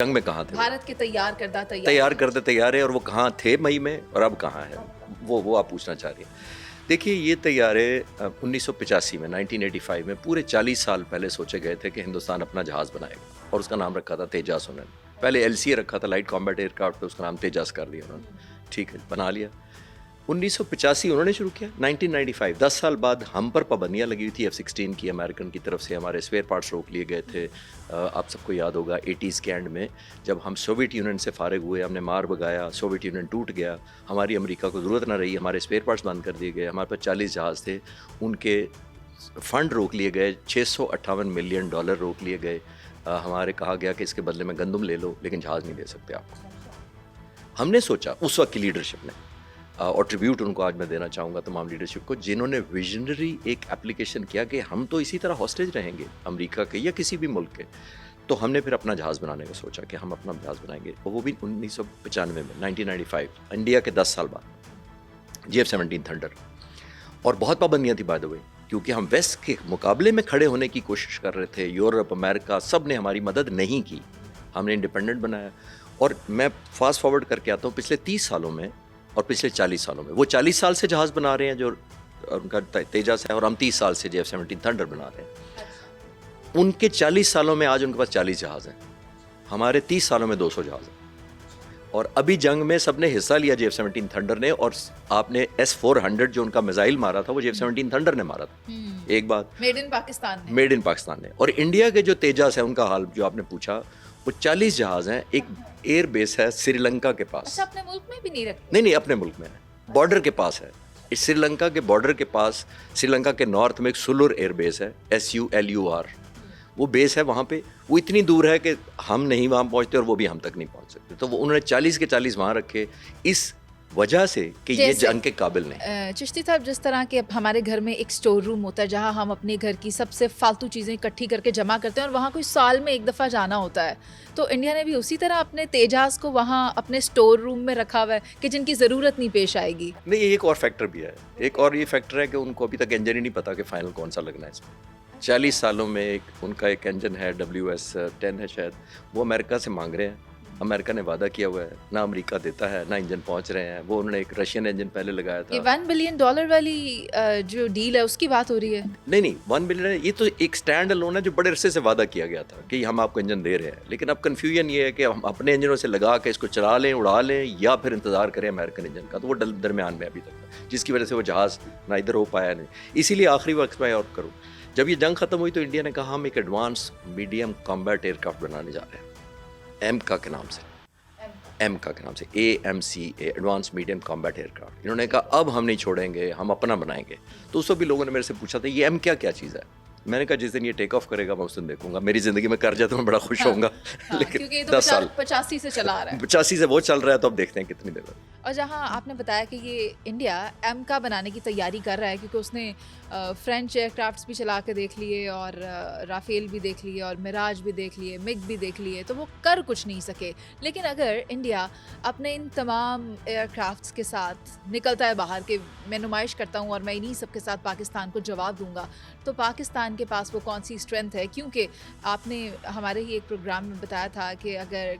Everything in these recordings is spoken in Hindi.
जंग में कहाँ थे? भारत के तैयार करते तैयारे, और वो कहाँ थे मई में और अब कहाँ है, वो आप पूछना चाह रही हैं। देखिए, ये तैयारे 1985 में 1985 में पूरे 40 साल पहले सोचे गए थे कि हिंदुस्तान अपना जहाज़ बनाएगा, और उसका नाम रखा था तेजास। उन्होंने पहले LCA रखा था, लाइट कॉम्बैट एयरक्राफ्ट, पे उसका नाम तेजास कर दिया उन्होंने। ठीक है, बना लिया। 1985 उन्होंने शुरू किया। 1995 10 साल बाद हम पर पाबंदियां लगी हुई थी F-16 की, अमेरिकन की तरफ से। हमारे स्पेयर पार्ट्स रोक लिए गए थे। आप सबको याद होगा 80s के एंड में जब हम सोवियत यूनियन से फारिग हुए, हमने मार भगाया, सोवियत यूनियन टूट गया, हमारी अमेरिका को ज़रूरत ना रही, हमारे स्पेयर पार्ट्स बंद कर दिए गए। हमारे पास 40 जहाज़ थे, उनके फ़ंड रोक लिए गए, $658 मिलियन रोक लिए गए। हमारे कहा गया कि इसके बदले में गंदम ले लो, लेकिन जहाज़ नहीं दे सकते आपको। हमने सोचा उस वक्त की लीडरशिप ने, और ट्रिब्यूट उनको आज मैं देना चाहूँगा तमाम लीडरशिप को, जिन्होंने विजनरी एक एप्लीकेशन किया कि हम तो इसी तरह हॉस्टेज रहेंगे अमेरिका के या किसी भी मुल्क के। तो हमने फिर अपना जहाज़ बनाने का सोचा कि हम अपना जहाज़ बनाएंगे, और वो भी 1995 में 1995 इंडिया के 10 साल बाद JF-17 थंडर। और बहुत पाबंदियाँ थी बाय द वे, क्योंकि हम वेस्ट के मुकाबले में खड़े होने की कोशिश कर रहे थे। यूरोप, अमेरिका, सब ने हमारी मदद नहीं की। हमने इंडिपेंडेंट बनाया। और मैं फास्ट फॉरवर्ड करके आता हूँ पिछले 30 सालों में और पिछले 40 सालों में। वो 40 साल से जहाज़ बना रहे हैं जो उनका तेजस है, और हम 30 साल से JF-17 थंडर बना रहे हैं। उनके 40 सालों में आज उनके पास 40 जहाज़ हैं, हमारे 30 सालों में 200 जहाज़ हैं। और अभी जंग में सबने हिस्सा लिया JF-17 थंडर ने, और आपने S-400 जो उनका मिसाइल मारा था वो JF-17 थंडर ने मारा था। एक बात, मेड इन पाकिस्तान ने। और इंडिया के जो तेजस है उनका हाल जो आपने पूछा, वो 40 जहाज़ हैं। एक एयर बेस है श्रीलंका के पास। अच्छा, अपने मुल्क में भी नहीं रखते? नहीं, अपने मुल्क में है, बॉर्डर के पास है। इस श्रीलंका के बॉर्डर के पास, श्रीलंका के नॉर्थ में एक सुलूर एयर बेस है, SULUR। वो बेस है वहाँ पे। वो इतनी दूर है कि हम नहीं वहाँ पहुँचते और वो भी हम तक नहीं पहुँच सकते। तो वो उन्होंने 40 के 40 वहाँ रखे, इस वजह से कि ये जंग के काबिल नहीं। चिश्ती साहब, जिस तरह के हमारे घर में एक स्टोर रूम होता है जहां हम अपने घर की सबसे फालतू चीज़ें इकट्ठी करके जमा करते हैं, और वहां कोई साल में एक दफ़ा जाना होता है, तो इंडिया ने भी उसी तरह अपने तेजास को वहां अपने स्टोर रूम में रखा हुआ है कि जिनकी ज़रूरत नहीं पेश आएगी। नहीं, एक और फैक्टर भी है। एक और ये फैक्टर है कि उनको अभी तक इंजन ही नहीं पता कि फाइनल कौन सा लगना है इसमें। 40 सालों में उनका एक इंजन है, WS-10 है शायद, वो अमेरिका से मांग रहे हैं। अमेरिका ने वादा किया हुआ है, ना अमेरिका देता है, ना इंजन पहुंच रहे हैं। वो उन्होंने एक रशियन इंजन पहले लगाया था। ये $1 बिलियन वाली जो डील है उसकी बात हो रही है? नहीं, 1 बिलियन ये तो एक स्टैंड अलोन है जो बड़े अरसे से वादा किया गया था कि हम आपको इंजन दे रहे हैं। लेकिन अब कन्फ्यूजन ये है कि हम अपने इंजनों से लगा के इसको चला लें, उड़ा लें, या फिर इंतजार करें अमेरिकन इंजन का। तो वो दरमियान में अभी तक, जिसकी वजह से वो जहाज़ ना इधर हो पाया नहीं। इसीलिए आखिरी वक्त में और करूँ, जब ये जंग खत्म हुई तो इंडिया ने कहा हम एक एडवांस मीडियम कॉम्बैट एयरक्राफ्ट बनाने जा रहे हैं, एमका के नाम से। AMCA, advance medium combat aircraft. इन्होंने कहा अब हम नहीं छोड़ेंगे, हम अपना बनाएंगे। तो उस वक्त भी लोगों ने मेरे से पूछा था ये एम क्या चीज़ है। मैंने कहा जिस दिन ये टेक ऑफ करेगा मैं उस दिन देखूंगा। मेरी ज़िंदगी में कर जाए तो मैं बड़ा खुश होऊंगा। लेकिन क्योंकि तो 10 साल 85 से चला आ रहा है। 85 से वो चल रहा है, तो अब देखते हैं कितनी देर में। और जहां आपने बताया कि ये इंडिया एमका बनाने की तैयारी कर रहा है, क्योंकि उसने फ्रेंच एयरक्राफ्ट्स भी चला के देख लिए, और राफेल भी देख लिए, और मिराज भी देख लिए, मिग भी देख लिए, तो वो कर कुछ नहीं सके। लेकिन अगर इंडिया अपने इन तमाम एयरक्राफ्ट्स के साथ निकलता है बाहर के, मैं नुमाइश करता हूँ और मैं इन्हीं सब के साथ पाकिस्तान को जवाब दूंगा, तो पाकिस्तान के पास वो कौन सी स्ट्रेंथ है? क्योंकि आपने हमारे ही एक प्रोग्राम में बताया था कि अगर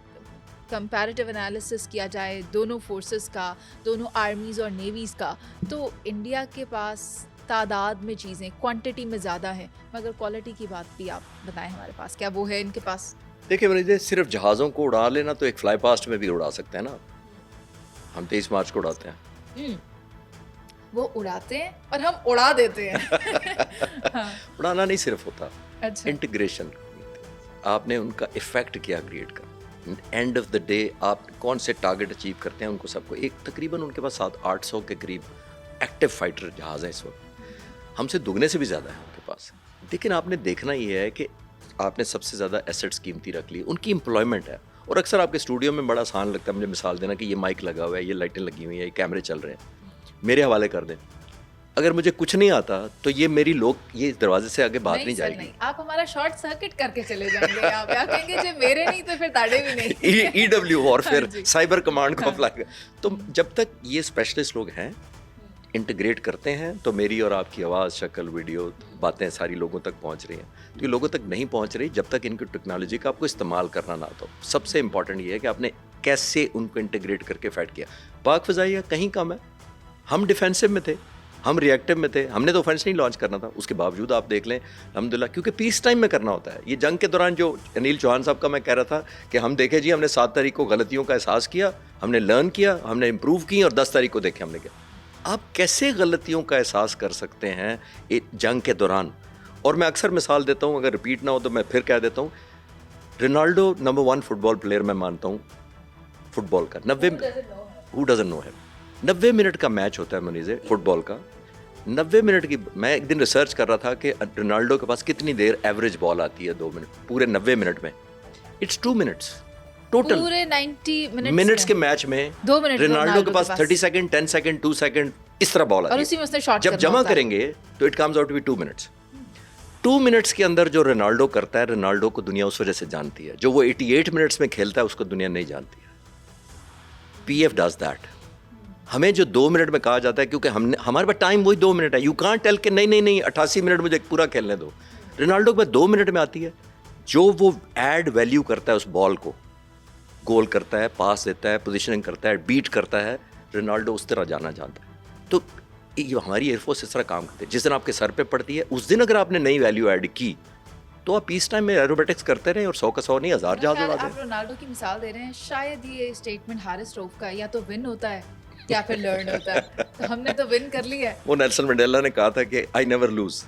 कंपैरेटिव एनालिसिस किया जाए दोनों फोर्सेस का, दोनों आर्मीज़ और नेवीज़ का, तो इंडिया के पास तादाद में चीज़ें क्वांटिटी में ज़्यादा हैं, मगर क्वालिटी की बात भी आप बताएं हमारे पास, क्या वो है इनके पास? देखिए मैंने सिर्फ जहाज़ों को उड़ा लेना तो एक फ्लाई पास्ट में भी उड़ा सकते हैं ना। हम 23 मार्च को उड़ाते हैं। वो उड़ाते हैं और हम उड़ा देते हैं। हाँ। उड़ाना नहीं सिर्फ होता, अच्छा। इंटीग्रेशन। आपने उनका इफेक्ट किया क्रिएट कर। एंड ऑफ द डे आप कौन से टारगेट अचीव करते हैं उनको सबको। एक तकरीबन उनके पास 700-800 के करीब एक्टिव फाइटर जहाज़ हैं इस वक्त, हमसे दुगने से भी ज़्यादा है उनके पास। लेकिन आपने देखना ये है कि आपने सबसे ज़्यादा एसेट्स कीमती रख ली, उनकी एम्प्लॉयमेंट है। और अक्सर आपके स्टूडियो में बड़ा आसान लगता है मुझे मिसाल देना कि ये माइक लगा हुआ है, ये लाइटें लगी हुई हैं, ये कैमरे चल रहे हैं, मेरे हवाले कर दें। अगर मुझे कुछ नहीं आता तो ये मेरी लोग ये दरवाजे से आगे बात नहीं जाएगी। नहीं, आप हमारा शॉर्ट सर्किट करके चले जाएंगे। आप क्या कहेंगे, जो मेरे नहीं तो फिर ताड़े भी नहीं। EW और फिर साइबर कमांड को अप्लाई कर। तो जब तक ये स्पेशलिस्ट लोग हैं, इंटीग्रेट करते हैं तो मेरी और आपकी आवाज़, शक्ल, वीडियो, बातें सारी लोगों तक पहुंच रही हैं। तो ये लोगों तक नहीं पहुंच रही जब तक इनकी टेक्नोलॉजी का आपको इस्तेमाल करना ना आता हो। सबसे इंपॉर्टेंट ये है कि आपने कैसे उनको इंटीग्रेट करके फाइट किया। पाक फ़ज़ाइया कहीं कम है, हम डिफेंसिव में थे, हम रिएक्टिव में थे, हमने तो ऑफेंस नहीं लॉन्च करना था, उसके बावजूद आप देख लें अल्हम्दुलिल्लाह, क्योंकि पीस टाइम में करना होता है। ये जंग के दौरान जो अनिल चौहान साहब का मैं कह रहा था कि हम देखे जी, हमने 7 तारीख को गलतियों का एहसास किया, हमने लर्न किया, हमने इम्प्रूव की, और 10 तारीख को देखे हमने किया। आप कैसे गलतियों का एहसास कर सकते हैं एक जंग के दौरान? और मैं अक्सर मिसाल देता हूँ, अगर रिपीट ना हो तो मैं फिर कह देता हूँ, रोनाल्डो नंबर 1 फुटबॉल प्लेयर मैं मानता हूँ फुटबॉल का। 90 who doesn't know him. 90 minute का मैच होता है मुनीज़े फुटबॉल का। 90 मिनट की, मैं एक दिन रिसर्च कर रहा था कि रोनाल्डो के पास कितनी देर एवरेज बॉल आती है 2 मिनट पूरे 90 मिनट में। इट्स 2 मिनट्स टोटल पूरे 90 मिनट्स के मैच में। 2 मिनट रोनाल्डो के पास 30 सेकंड, 10 सेकंड, 2 सेकंड इस तरह बॉल आती और है। उसी में उसने शॉट जब जमा करेंगे तो it comes out to be 2 minutes. 2 minutes के अंदर जो रोनाल्डो करता है, रोनाल्डो को दुनिया उस वजह से जानती है। जो वो 88 मिनट्स में खेलता है उसको दुनिया नहीं जानती है। PF does that. हमें जो 2 मिनट में कहा जाता है, क्योंकि हमने हमारे पास टाइम वही 2 मिनट है। यू कांट टेल के नहीं 88 मिनट मुझे पूरा खेलने दो। रोनाल्डो के पास 2 मिनट में आती है। जो वो ऐड वैल्यू करता है उस बॉल को, गोल करता है, पास देता है, पोजीशनिंग करता है, बीट करता है, रोनाल्डो उस तरह जाना जानता है। तो ये हमारी एयरफोर्स इस तरह काम करती है। जिस दिन आपके सर पे पड़ती है उस दिन अगर आपने नई वैल्यू ऐड की तो आप पीस टाइम में एरोबेटिक्स करते रहे और 100 का 100 नहीं 1000 जहाज उड़ा आप रोनाल्डो की मिसाल दे रहे हैं। शायद ये स्टेटमेंट हारिस रऊफ का या तो विन होता है या फिर लर्न होता है। तो हमने तो विन कर लिया है। वो नेल्सन मंडेला ने कहा था कि आई नेवर लूज,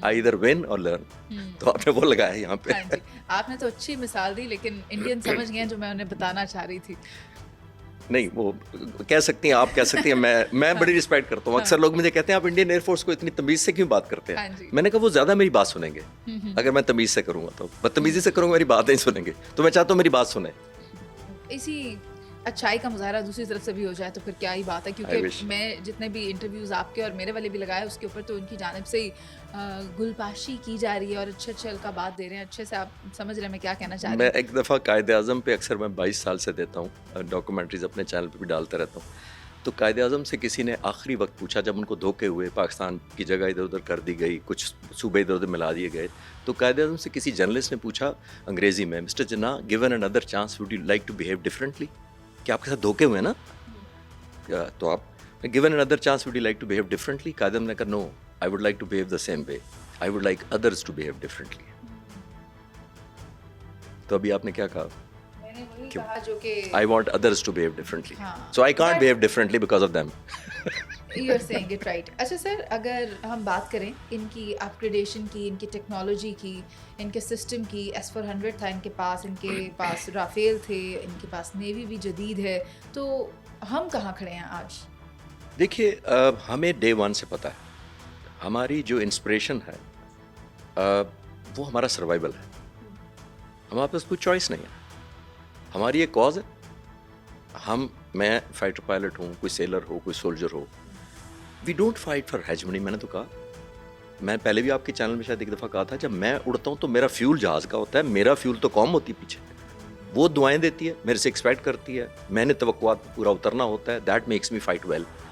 आई इधर विन और लर्न। तो आपने वो लगाया यहाँ पे। हाँ जी, आपने तो अच्छी मिसाल दी, लेकिन इंडियन समझ गए जो मैं उन्हें बताना चाह रही थी। नहीं, वो कह सकती हैं, आप कह सकती हैं, मैं बड़ी रिस्पेक्ट करता हूँ। अक्सर लोग मुझे कहते हैं आप इंडियन एयरफोर्स को इतनी तमीज़ से क्यों बात करते हाँ हैं? जी। मैंने कहा वो ज़्यादा मेरी बात सुनेंगे अगर मैं तमीज़ से करूँगा। तो बदतमीज़ी से करूँगा मेरी बात नहीं सुनेंगे। तो मैं चाहता हूँ मेरी बात सुने। इसी अच्छाई का मुजाहरा दूसरी तरफ से भी हो जाए तो फिर क्या ही बात है। I wish. क्योंकि मैं जितने भी इंटरव्यूज़ आपके और मेरे वाले भी लगाए उसके ऊपर तो उनकी जानिब से ही गुलपाशी की जा रही है और अच्छे अल्काबात दे रहे हैं। अच्छे से आप समझ रहे हैं मैं क्या कहना चाह रही मैं हूँ। एक दफ़ा कायद-ए-आज़म पे अक्सर मैं 22 साल से देता हूँ डॉक्यूमेंट्रीज, अपने चैनल पे भी डालता रहता हूँ। तो कायद-ए-आज़म से किसी ने आखिरी वक्त पूछा जब उनको धोखे हुए, पाकिस्तान की जगह इधर उधर कर दी गई, कुछ सूबे इधर उधर मिला दिए गए, तो कायद-ए-आज़म से किसी जर्नलिस्ट ने पूछा अंग्रेज़ी में, mister Jinnah, given another chance would you like to behave differently? कि आपके साथ धोखे हुए ना, तो आप given another chance would you like to behave differently? Quaid-e-Azam ने कहा no, I would like to behave the same way, I would like others to behave differently. तो अभी आपने क्या कहा? मैंने वही कहा जो कि I want others to behave differently. हाँ। So I can't But- behave differently because of them. You are saying it right. अच्छा सर, अगर हम बात करें इनकी अपग्रेडेशन की, इनकी टेक्नोलॉजी की, इनके सिस्टम की, S-400 था इनके पास, इनके पास राफेल थे, इनके पास नेवी भी जदीद है, तो हम कहाँ खड़े हैं आज? देखिए, हमें डे 1 से पता है हमारी जो इंस्पिरेशन है वो हमारा सर्वाइवल है। हमारे पास कोई चॉइस नहीं है, हमारी एक कॉज है। मैं फाइटर पायलट हूँ, कोई सेलर हो, कोई सोल्जर हो, we don't fight for hegemony. मैंने तो कहा, मैं पहले भी आपके चैनल में शायद एक दफ़ा कहा था, जब मैं उड़ता हूँ तो मेरा फ्यूल जहाज़ का होता है, मेरा फ्यूल तो कौम होती है पीछे। वो दुआएं देती है, मेरे से एक्सपेक्ट करती है, मैंने तवक्कुआत पूरा उतरना होता है, that makes me fight well.